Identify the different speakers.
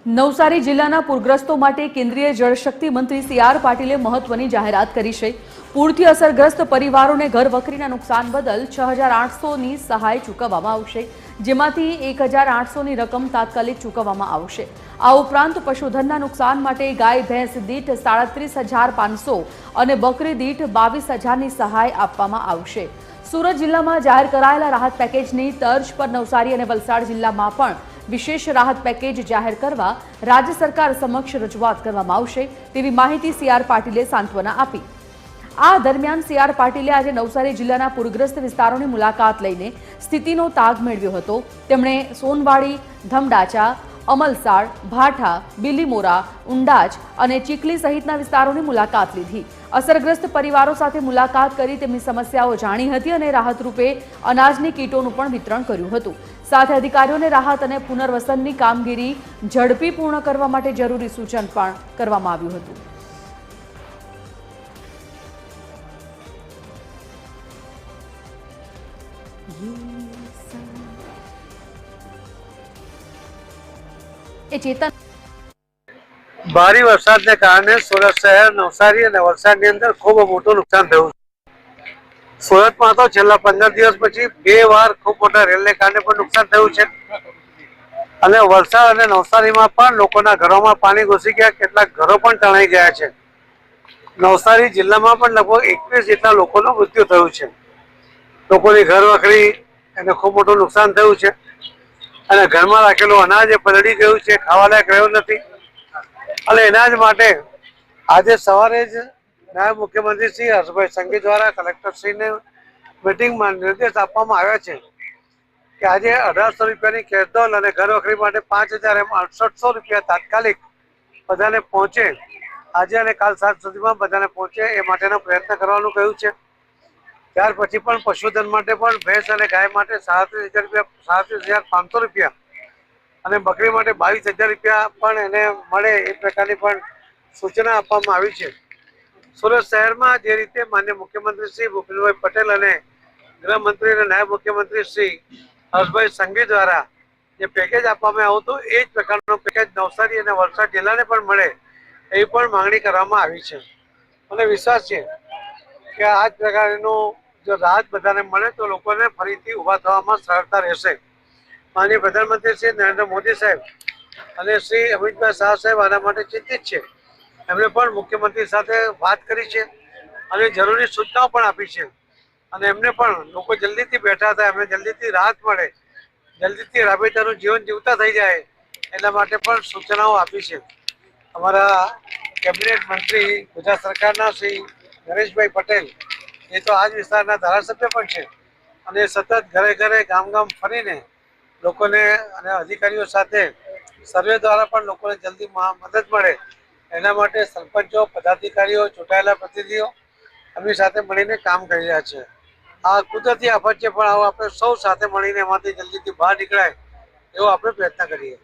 Speaker 1: નવસારી જિલ્લાના પૂરગ્રસ્તો માટે કેન્દ્રીય જળશક્તિ મંત્રી સી.આર. પાટીલે મહત્વની જાહેરાત કરી છે। પૂરથી અસરગ્રસ્ત પરિવારોને ઘરવખરીના નુકસાન બદલ 6,800ની સહાય ચૂકવવામાં આવશે, જેમાંથી 1,800ની રકમ તાત્કાલિક ચૂકવવામાં આવશે। આ ઉપરાંત પશુધનના નુકસાન માટે ગાય ભેંસ દીઠ 37,500 અને બકરી દીઠ 22,000ની સહાય આપવામાં આવશે। સુરત જિલ્લામાં જાહેર કરાયેલા રાહત પેકેજની તર્જ પર નવસારી અને વલસાડ જિલ્લામાં પણ વિશેષ રાહત પેકેજ જાહેર કરવા રાજ્ય સરકાર સમક્ષ રજૂઆત કરવામાં આવશે તેવી માહિતી સી.આર. પાટીલે સાંત્વના આપી। આ દરમિયાન સી.આર. પાટીલે આજે નવસારી જિલ્લાના પૂરગ્રસ્ત વિસ્તારોની મુલાકાત લઈને સ્થિતિનો તાગ મેળવ્યો હતો। તેમણે સોનવાડી, ધમડાચા, અમલસાડ, ભાઠા, બિલીમોરા, ઉંડાચ અને ચીખલી સહિતના વિસ્તારોની મુલાકાત લીધી। અસરગ્રસ્ત પરિવારો સાથે મુલાકાત કરી તેમની સમસ્યાઓ જાણી હતી અને રાહત રૂપે અનાજની કીટોનું પણ વિતરણ કર્યું હતું। સાથે અધિકારીઓને રાહત અને પુનર્વસનની કામગીરી ઝડપી પૂર્ણ કરવા માટે જરૂરી સૂચન પણ કરવામાં આવ્યું હતું।
Speaker 2: भारी वरसाद ने कारण सूरत शहर, नवसारी और वलसाड अंदर खूब मोटું नुकसान થયું। સુરતમાં તો છેલ્લા 15 દિવસ પછી બે વાર ખૂબ મોટા રેલને કારણે પણ નુકસાન થયું છે અને વલસાડ અને નવસારીમાં પણ લોકોના ઘરોમાં પાણી ઘૂસી ગયા, કેટલાક ઘરો પણ તણાઈ ગયા છે। નવસારી જિલ્લામાં પણ લગભગ 21 જેટલા લોકોનું મૃત્યુ થયું છે। લોકોની ઘર વખરી અને ખૂબ મોટું નુકસાન થયું છે અને ઘરમાં રાખેલું અનાજ એ પલળી ગયું છે, ખાવા લાયક રહ્યું નથી। અને એના જ માટે આજે સવારે જ નાયબ મુખ્યમંત્રી શ્રી હર્ષભાઈ સંઘવી દ્વારા કલેક્ટરશ્રીને મીટિંગમાં નિર્દેશ આપવામાં આવ્યા છે કે આજે 1,800 રૂપિયાની કેશડોલ અને ઘર વખરી માટે 5,000 એમ 6,800 રૂપિયા તાત્કાલિક બધાને પહોંચે, આજે અને કાલ સાંજ સુધીમાં બધાને પહોંચે એ માટેનો પ્રયત્ન કરવાનું કહ્યું છે। ત્યાર પછી પણ પશુધન માટે પણ ભેંસ અને ગાય માટે 37,500 રૂપિયા અને બકરી માટે 22,000 રૂપિયા પણ એને મળે એ પ્રકારની પણ સૂચના આપવામાં આવી છે। સુરત શહેરમાં જે રીતે માનનીય મુખ્યમંત્રી શ્રી ભૂપેન્દ્રભાઈ પટેલ અને ગૃહમંત્રી અને નાયબ મુખ્યમંત્રી શ્રી હર્ષભાઈ સંઘવી દ્વારા જે પેકેજ આપવામાં આવ્યું હતું એ જ પ્રકારનો પેકેજ નવસારી અને વલસાડ જિલ્લાને પણ મળે એવી પણ માંગણી કરવામાં આવી છે। મને વિશ્વાસ છે કે આ જ પ્રકારનું જો રાહત બધાને મળે તો લોકોને ફરીથી ઊભા થવામાં સરળતા રહેશે। માનનીય પ્રધાનમંત્રી શ્રી નરેન્દ્ર મોદી સાહેબ અને શ્રી અમિતભાઈ શાહ સાહેબ આના માટે ચિંતિત છે। એમણે પણ મુખ્યમંત્રી સાથે વાત કરી છે અને જરૂરી સૂચનાઓ પણ આપી છે અને એમને પણ લોકો જલ્દીથી બેઠા થાય, એમને જલ્દીથી રાહત મળે, જલ્દીથી રાબેતાનું જીવન જીવતા થઈ જાય એના માટે પણ સૂચનાઓ આપી છે। અમારા કેબિનેટ મંત્રી ગુજરાત સરકારના શ્રી નરેશભાઈ પટેલ એ તો આ જ વિસ્તારના ધારાસભ્ય પણ છે અને સતત ઘરે ઘરે ગામ ગામ ફરીને લોકોને અને અધિકારીઓ સાથે સર્વે દ્વારા પણ લોકોને જલ્દી મદદ મળે એના માટે સરપંચો, પદાધિકારીઓ, ચૂંટાયેલા પ્રતિનિધિઓ એમની સાથે મળીને કામ કરી રહ્યા છે। આ કુદરતી આફત છે પણ આપણે સૌ સાથે મળીને એમાંથી જલ્દીથી બહાર નીકળાય એવો આપણે પ્રયત્ન કરીએ।